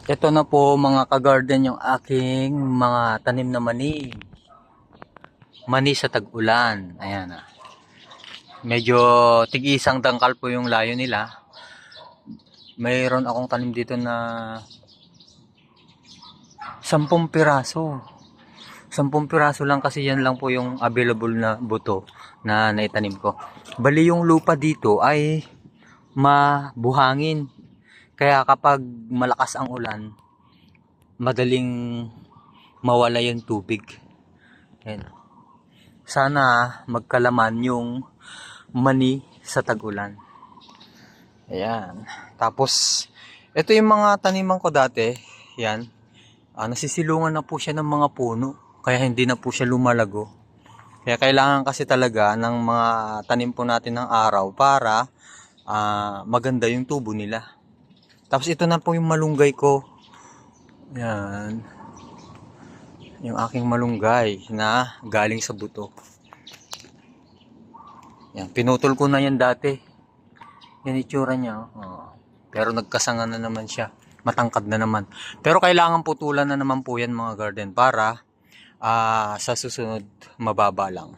Ito na po mga ka-garden yung aking mga tanim na mani. Mani sa tag-ulan. Ayan ah. Medyo tig-isang dangkal po yung layo nila. Mayroon akong tanim dito na 10 piraso. 10 piraso lang kasi yan lang po yung available na buto na naitanim ko. Bali yung lupa dito ay mabuhangin. Kaya kapag malakas ang ulan, madaling mawala yung tubig. Ayan. Sana magkalaman yung mani sa tag-ulan. Ayan. Tapos, ito yung mga taniman ko dati. Yan. Nasisilungan na po siya ng mga puno. Kaya hindi na po siya lumalago. Kaya kailangan kasi talaga ng mga tanim po natin ng araw para maganda yung tubo nila. Tapos ito na po yung malunggay ko. Yan. Yung aking malunggay na galing sa buto. Yan. Pinutol ko na yan dati. Yan itsura niya. Oh. Pero nagkasanga na naman siya. Matangkad na naman. Pero kailangan putulan na naman po yan mga garden para sa susunod mababa lang.